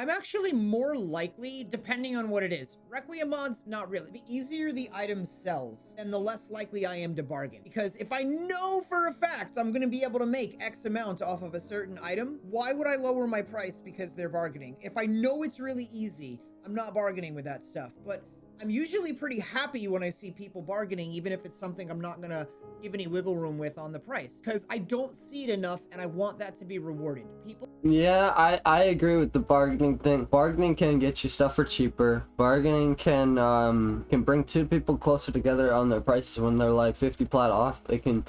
I'm actually more likely, depending on what it is. Requiem mods, not really. The easier the item sells, then the less likely I am to bargain. Because if I know for a fact I'm gonna be able to make X amount off of a certain item, why would I lower my price because they're bargaining? If I know it's really easy, I'm not bargaining with that stuff. But I'm usually pretty happy when I see people bargaining, even if it's something I'm not gonna give any wiggle room with on the price, because I don't see it enough and I want that to be rewarded. People. Yeah, I agree with the bargaining thing. Bargaining can get you stuff for cheaper. Bargaining can bring two people closer together on their prices when they're like 50 plat off. It can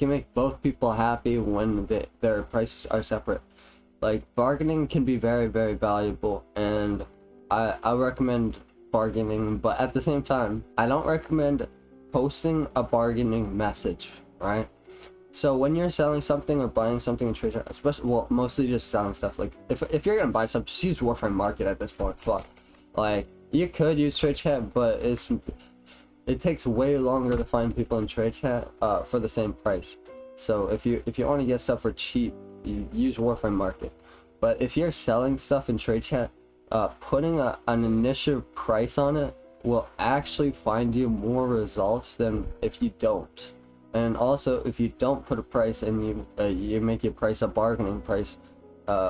make both people happy when their prices are separate. Like, bargaining can be very, very valuable, and I recommend bargaining, but at the same time, I don't recommend posting a bargaining message, right? So when you're selling something or buying something in trade chat, especially, well, mostly just selling stuff, like if you're gonna buy stuff, just use Warframe Market at this point. Fuck, like, you could use trade chat, but it takes way longer to find people in trade chat for the same price. So if you want to get stuff for cheap, you use Warframe Market. But if you're selling stuff in trade chat, putting an initial price on it will actually find you more results than if you don't. And also, if you don't put a price and you make your price a bargaining price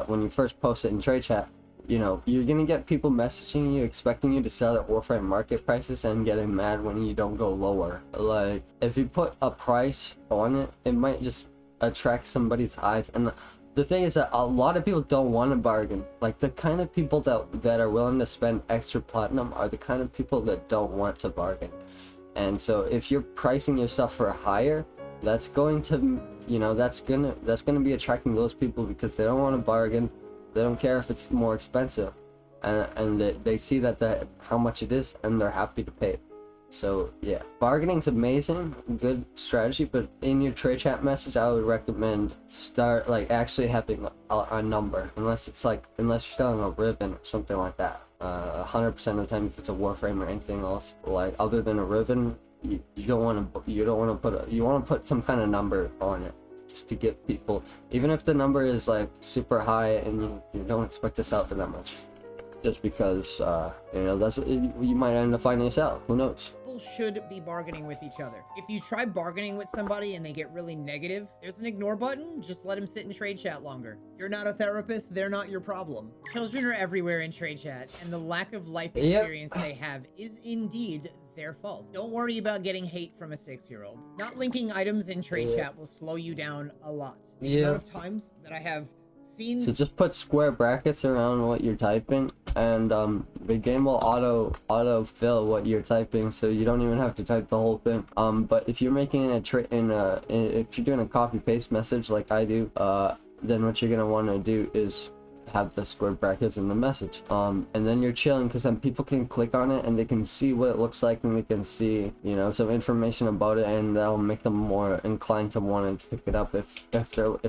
when you first post it in trade chat, you know, you're gonna get people messaging you expecting you to sell at Warframe Market prices and getting mad when you don't go lower. Like, if you put a price on it, it might just attract somebody's eyes. And the thing is that a lot of people don't want to bargain. Like, the kind of people that are willing to spend extra platinum are the kind of people that don't want to bargain. And so if you're pricing your stuff for higher, that's going to, you know, that's gonna be attracting those people because they don't want to bargain. They don't care if it's more expensive, and they see that how much it is, and they're happy to pay. So yeah, bargaining's amazing, good strategy, but in your trade chat message, I would recommend start like actually having a number, unless you're selling a ribbon or something like that. 100% of the time, if it's a Warframe or anything else, like other than a ribbon, you want to put some kind of number on it, just to get people, even if the number is like super high and you don't expect to sell for that much, just because you know, you might end up finding this out. Who knows? People should be bargaining with each other. If you try bargaining with somebody and they get really negative, there's an ignore button. Just let them sit in trade chat longer. You're not a therapist, they're not your problem. Children are everywhere in trade chat, and the lack of life experience they have is indeed their fault. Don't worry about getting hate from a 6-year-old. Not linking items in trade chat will slow you down a lot. The amount of times that I have seen. So just put square brackets around what you're typing, and the game will auto fill what you're typing, so you don't even have to type the whole thing. But if you're making if you're doing a copy paste message like I do, then what you're gonna want to do is have the square brackets in the message, and then you're chilling, because then people can click on it and they can see what it looks like, and they can see, you know, some information about it, and that'll make them more inclined to want to pick it up if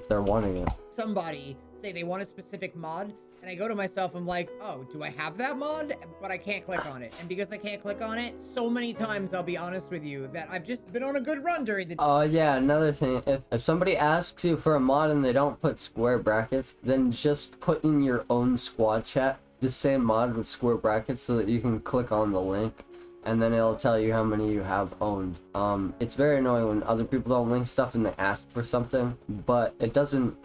they're wanting it. Somebody say they want a specific mod, and I go to myself, I'm like, oh, do I have that mod? But I can't click on it. And because I can't click on it, so many times, I'll be honest with you, that I've just been on a good run during the day. Oh yeah, another thing, if somebody asks you for a mod and they don't put square brackets, then just put in your own squad chat the same mod with square brackets so that you can click on the link, and then it'll tell you how many you have owned. It's very annoying when other people don't link stuff and they ask for something, but it doesn't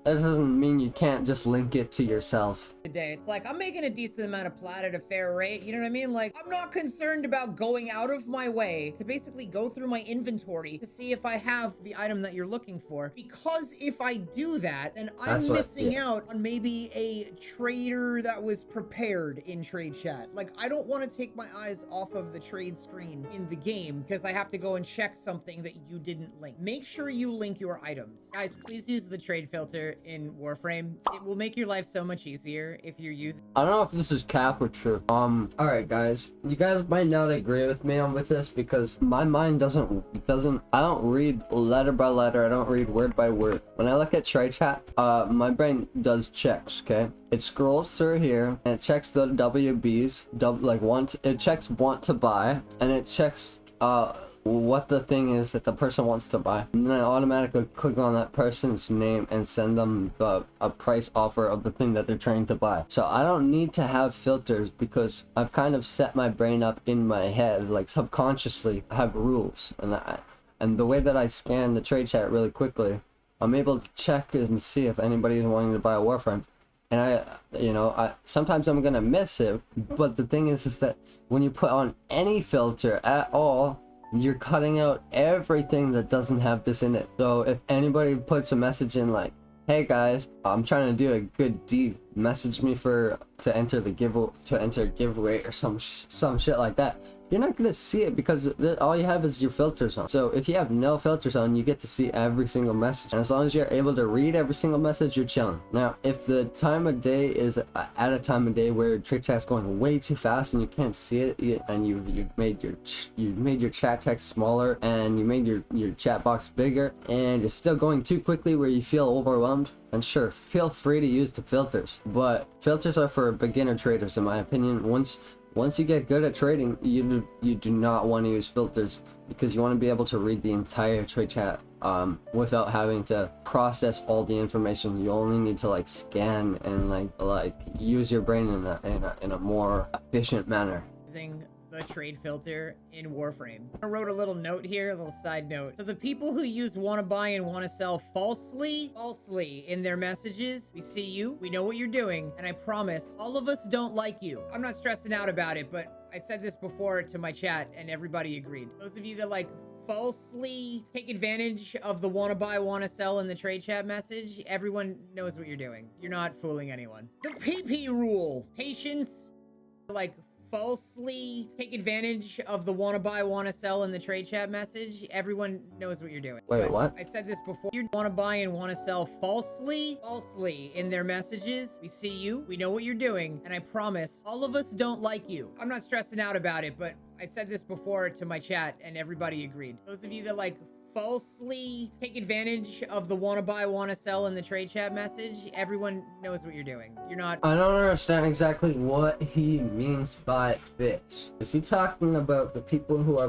mean you can't just link it to yourself. Today, it's like, I'm making a decent amount of plat at a fair rate, you know what I mean? Like, I'm not concerned about going out of my way to basically go through my inventory to see if I have the item that you're looking for, because if I do that, then I'm missing out on maybe a trader that was prepared in trade chat. Like, I don't want to take my eyes off of the trade screen in the game because I have to go and check something that you didn't link. Make sure you link your items. Guys, please use the trade filter in Warframe. It will make your life so much easier if you're using. I don't know if this is cap or true. Alright guys, you guys might not agree with me with this, because my mind doesn't I don't read letter by letter, I don't read word by word. When I look at trade chat, my brain does checks, okay? It scrolls through here and it checks the WBs, it checks want to buy, and it checks what the thing is that the person wants to buy, and then I automatically click on that person's name and send them a price offer of the thing that they're trying to buy. So I don't need to have filters because I've kind of set my brain up in my head, like subconsciously I have rules, and the way that I scan the trade chat really quickly, I'm able to check and see if anybody is wanting to buy a Warframe. And I sometimes I'm gonna miss it, but the thing is that when you put on any filter at all, you're cutting out everything that doesn't have this in it. So if anybody puts a message in like, hey guys, I'm trying to do a good deed, message me to enter a giveaway or some shit like that, you're not gonna see it because all you have is your filters on. So if you have no filters on, you get to see every single message, and as long as you're able to read every single message, you're chilling. Now if the time of day is at a time of day where trade chat's going way too fast and you can't see it, and you made your chat text smaller and you made your chat box bigger, and it's still going too quickly where you feel overwhelmed, and sure, feel free to use the filters, but filters are for beginner traders in my opinion. Once you get good at trading, you do not want to use filters, because you want to be able to read the entire trade chat without having to process all the information. You only need to like scan and like use your brain in a more efficient manner. Using the trade filter in Warframe. I wrote a little note here, a little side note. So the people who use wanna buy and wanna sell falsely in their messages, we see you, we know what you're doing, and I promise all of us don't like you. I'm not stressing out about it, but I said this before to my chat and everybody agreed. Those of you that like falsely take advantage of the wanna buy, wanna sell in the trade chat message, everyone knows what you're doing. You're not fooling anyone. The PP rule. Patience, like falsely take advantage of the wanna buy, wanna sell in the trade chat message, everyone knows what you're doing. Wait, But what? I said this before. You wanna buy and wanna sell falsely in their messages, we see you, we know what you're doing, and I promise all of us don't like you. I'm not stressing out about it, but I said this before to my chat and everybody agreed. Those of you that like falsely take advantage of the wanna buy, wanna sell in the trade chat message, everyone knows what you're doing. You're not. I don't understand exactly what he means by this. Is he talking about the people who are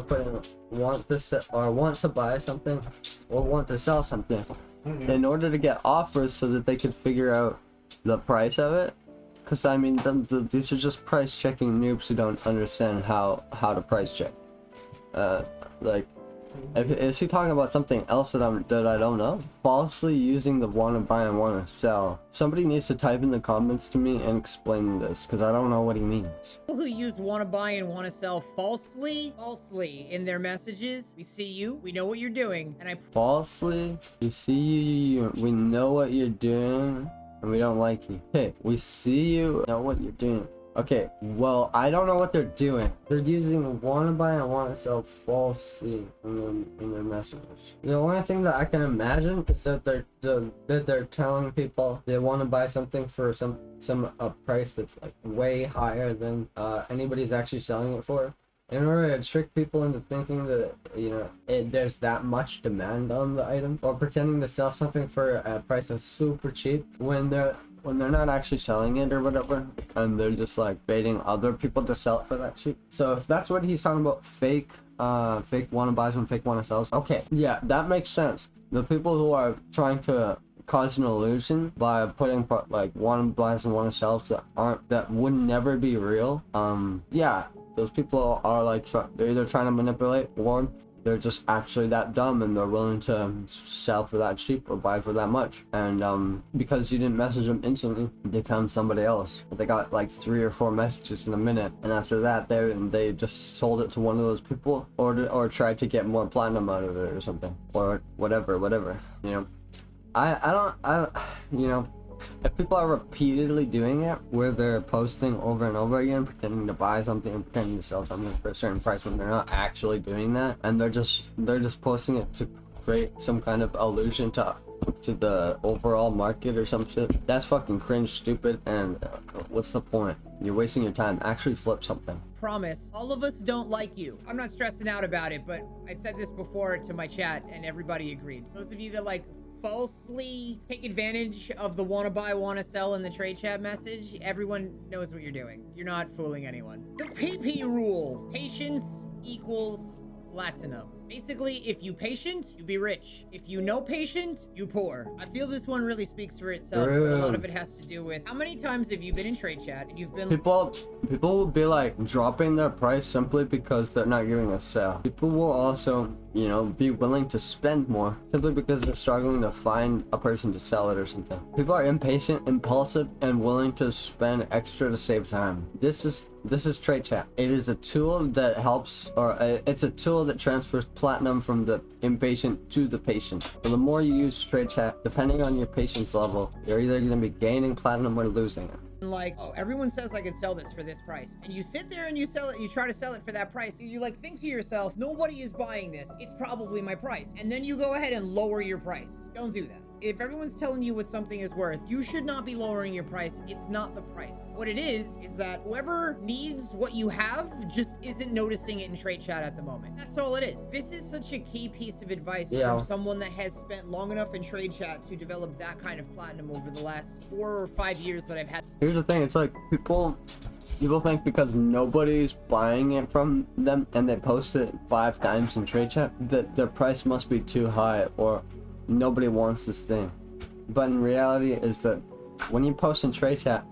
want to buy something or want to sell something in order to get offers so that they could figure out the price of it? Because I mean, these are just price checking noobs who don't understand how to price check. Is he talking about something else that I don't know? Falsely using the wanna buy and wanna sell. Somebody needs to type in the comments to me and explain this, because I don't know what he means. People who use wanna buy and wanna sell falsely in their messages, we see you, we know what you're doing, and I Falsely? We see you, we know what you're doing, and we don't like you. Hey, we see you, know what you're doing. Okay, well, I don't know what they're doing. They're using wanna buy and wanna sell falsely in their messages. The only thing that I can imagine is that they're telling people they want to buy something for some price that's like way higher than anybody's actually selling it for, in order to trick people into thinking that, you know, there's that much demand on the item, or pretending to sell something for a price that's super cheap when they're not actually selling it or whatever, and they're just like baiting other people to sell it for that cheap. So if that's what he's talking about, fake wanna buys and fake wanna sells, okay, yeah, that makes sense. The people who are trying to cause an illusion by putting like wanna buys and wanna sells that would never be real, yeah, those people are like they're either trying to manipulate, or they're just actually that dumb and they're willing to sell for that cheap or buy for that much. And because you didn't message them instantly, they found somebody else. They got like 3 or 4 messages in a minute, and after that they just sold it to one of those people, or tried to get more platinum out of it or something, or whatever, you know. I don't, you know, if people are repeatedly doing it, where they're posting over and over again, pretending to buy something and pretending to sell something for a certain price when they're not actually doing that, and they're just posting it to create some kind of illusion to the overall market or some shit, that's fucking cringe, stupid, and what's the point? You're wasting your time. Actually flip something. promise all of us don't like you. I'm not stressing out about it, but I said this before to my chat and everybody agreed. Those of you that like falsely take advantage of the wanna buy, wanna sell in the trade chat message, everyone knows what you're doing. You're not fooling anyone. The PP rule. Patience equals platinum. Basically, if you patient, you be rich. If you no patient, you poor. I feel this one really speaks for itself, but a lot of it has to do with how many times have you been in trade chat and you've been people will be like dropping their price simply because they're not giving a sale. People will also, you know, be willing to spend more simply because they're struggling to find a person to sell it or something. People are impatient, impulsive, and willing to spend extra to save time. This is trade chat. It is a tool that helps, or it's a tool that transfers platinum from the impatient to the patient. So the more you use trade chat, depending on your patience level, you're either going to be gaining platinum or losing it. like, oh, everyone says I can sell this for this price, and you sit there and you sell it, you try to sell it for that price, and you like think to yourself, nobody is buying this, it's probably my price, and then you go ahead and lower your price. Don't do that. If everyone's telling you what something is worth, you should not be lowering your price. It's not the price. What it is that whoever needs what you have just isn't noticing it in trade chat at the moment. That's all it is. This is such a key piece of advice from someone that has spent long enough in trade chat to develop that kind of platinum over the last 4 or 5 years that I've had. Here's the thing, it's like people think because nobody's buying it from them and they post it 5 times in trade chat that their price must be too high or nobody wants this thing. But in reality is that when you post in trade chat,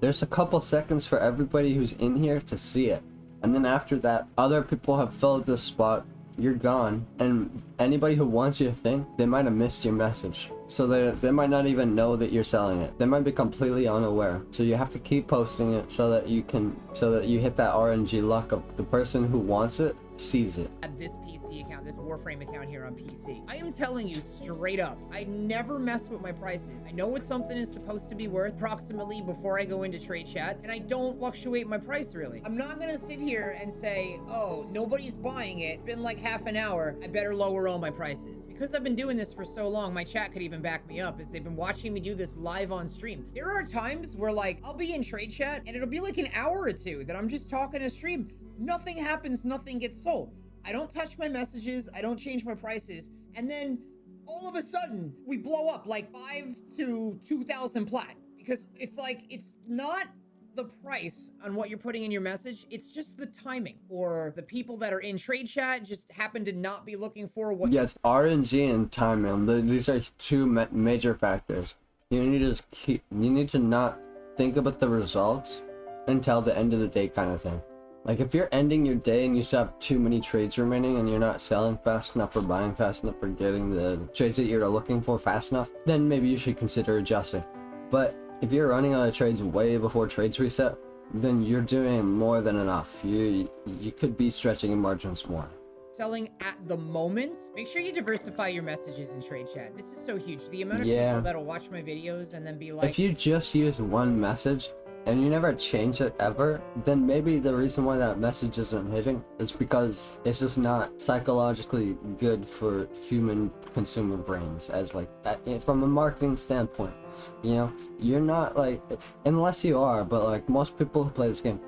there's a couple seconds for everybody who's in here to see it, and then after that other people have filled this spot, you're gone, and anybody who wants your thing, they might have missed your message, so they might not even know that you're selling it. They might be completely unaware. So you have to keep posting it so that you hit that RNG luck of the person who wants it sees it. This PC account, this Warframe account here on PC. I am telling you straight up, I never mess with my prices. I know what something is supposed to be worth approximately before I go into trade chat, and I don't fluctuate my price really. I'm not gonna sit here and say, oh, nobody's buying it. It's been like half an hour, I better lower all my prices. Because I've been doing this for so long, my chat could even back me up as they've been watching me do this live on stream. There are times where like, I'll be in trade chat and it'll be like an hour or two that I'm just talking to stream. Nothing happens, nothing gets sold. I don't touch my messages, I don't change my prices, and then all of a sudden we blow up like 5 to 2,000 plat, because it's like, it's not the price on what you're putting in your message, it's just the timing, or the people that are in trade chat just happen to not be looking for what. Yes, RNG and timing, these are two major factors. You need to not think about the results until the end of the day kind of thing. Like if you're ending your day and you still have too many trades remaining and you're not selling fast enough or buying fast enough or getting the trades that you're looking for fast enough, then maybe you should consider adjusting. But if you're running out of trades way before trades reset, then you're doing more than enough. You could be stretching your margins more. Selling at the moment, make sure you diversify your messages in trade chat. This is so huge. The amount of people that'll watch my videos and then be like, if you just use one message and you never change it ever, then maybe the reason why that message isn't hitting is because it's just not psychologically good for human consumer brains, as like that, from a marketing standpoint. You know, you're not like, unless you are, but like most people who play this game,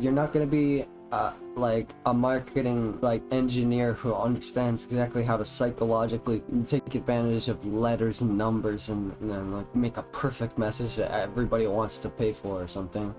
you're not going to be like a marketing like engineer who understands exactly how to psychologically take advantage of letters and numbers and like make a perfect message that everybody wants to pay for or something.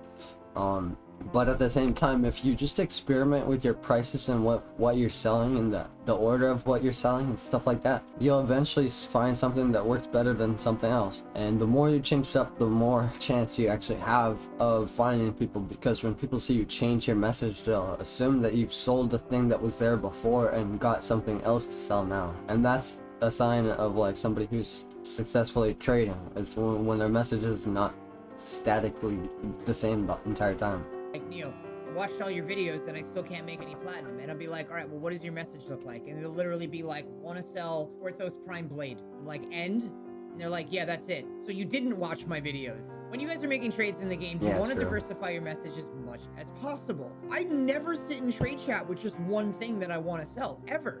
But at the same time, if you just experiment with your prices and what you're selling and the order of what you're selling and stuff like that, you'll eventually find something that works better than something else. And the more you change it up, the more chance you actually have of finding people, because when people see you change your message, they'll assume that you've sold the thing that was there before and got something else to sell now. And that's a sign of like somebody who's successfully trading. It's when their message is not statically the same the entire time. like, I watched all your videos and I still can't make any platinum. And I'll be like, all right, well, what does your message look like? And it'll literally be like, want to sell Orthos Prime Blade. I'm like, end? And they're like, yeah, that's it. So you didn't watch my videos. When you guys are making trades in the game, you want to diversify your message as much as possible. I never sit in trade chat with just one thing that I want to sell, ever,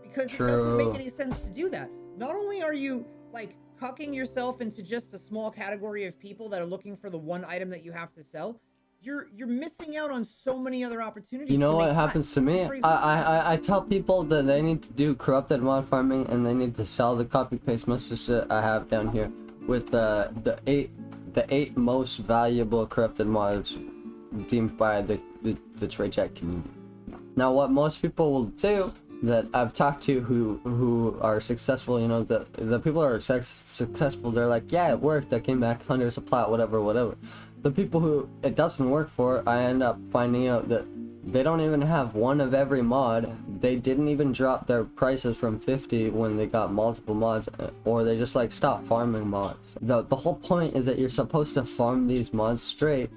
because it doesn't make any sense to do that. Not only are you like cucking yourself into just a small category of people that are looking for the one item that you have to sell, you're missing out on so many other opportunities. You know what happens to me? I tell people that they need to do corrupted mod farming and they need to sell the copy paste message that I have down here with the eight most valuable corrupted mods deemed by the trade chat community. Now what most people will do that I've talked to who are successful, you know, the people who are successful, they're like, yeah, it worked, I came back hundreds of plat, whatever. The people who it doesn't work for, I end up finding out that they don't even have one of every mod. They didn't even drop their prices from 50 when they got multiple mods, or they just like stop farming mods. The whole point is that you're supposed to farm these mods straight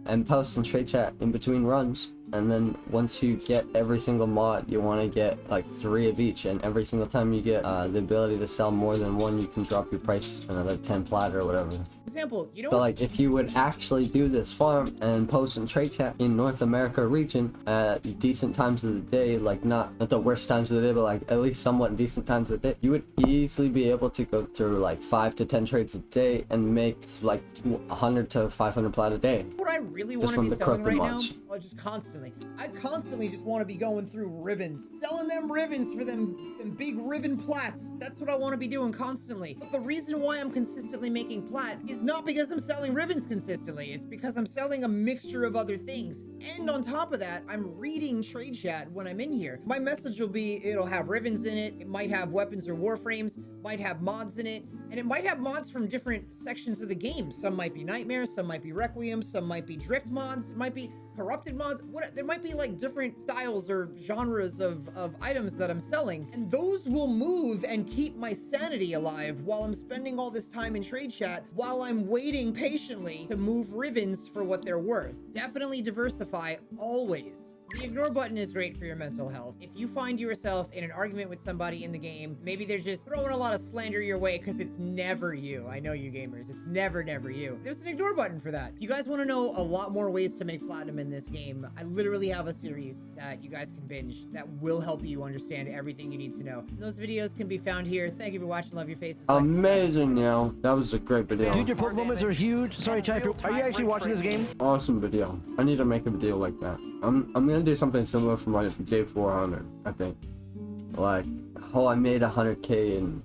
and post and trade chat in between runs. And then once you get every single mod, you want to get like 3 of each, and every single time you get the ability to sell more than one, you can drop your price another 10 plat or whatever. Example, you know So what? like if you would actually do this farm and post and trade chat in North America region at decent times of the day, like not at the worst times of the day, but like at least somewhat decent times of the day, you would easily be able to go through like 5 to 10 trades a day and make like 100 to 500 plat a day. What I really Just want to from be the selling right corrupted now, mods. just constantly. I constantly just want to be going through ribbons, selling them ribbons for them big ribbon plats. That's what I want to be doing constantly. But the reason why I'm consistently making plat is not because I'm selling ribbons consistently. It's because I'm selling a mixture of other things. And on top of that, I'm reading trade chat when I'm in here. My message will be, it'll have ribbons in it. It might have weapons or warframes, might have mods in it. And it might have mods from different sections of the game. Some might be Nightmare, some might be Requiem, some might be Drift mods, it might be corrupted mods. There might be like different styles or genres of items that I'm selling. And those will move and keep my sanity alive while I'm spending all this time in trade chat, while I'm waiting patiently to move ribbons for what they're worth. Definitely diversify, always. The ignore button is great for your mental health. If you find yourself in an argument with somebody in the game, maybe they're just throwing a lot of slander your way because it's never you. I know you gamers, it's never you. There's an ignore button for that. If you guys want to know a lot more ways to make platinum in this game, I literally have a series that you guys can binge that will help you understand everything you need to know. Those videos can be found here. Thank you for watching. Love your faces. Amazing, yo. That was a great video. Dude, your purple moments are huge. Sorry, chat. Are you actually watching this game? Awesome video. I need to make a video like that. I'm gonna do something similar for my J400, I think. Like, oh, I made 100k in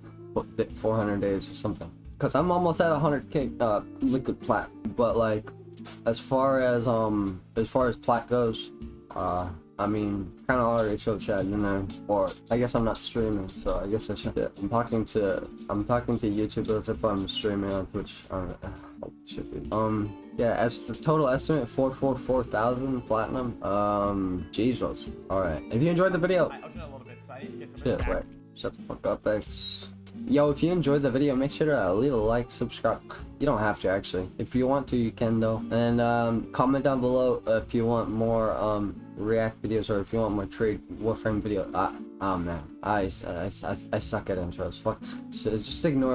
400 days or something. Cause I'm almost at 100k liquid plat. But like, as far as plat goes, I mean, kind of already showed chat, you know. Or I guess I'm not streaming, so I guess I should. Yeah, I'm talking to YouTube as if I'm streaming on Twitch. Oh shit, dude. Yeah, as the total estimate 444,000 platinum. Jesus. All right. If you enjoyed the video, I opened it a little bit, so I need to get some shit, right. Shut the fuck up, X. Yo, if you enjoyed the video, make sure to leave a like, subscribe. You don't have to, actually. If you want to, you can, though. And comment down below if you want more react videos, or if you want more trade Warframe video. Oh man, I suck at intros. Fuck. So just ignore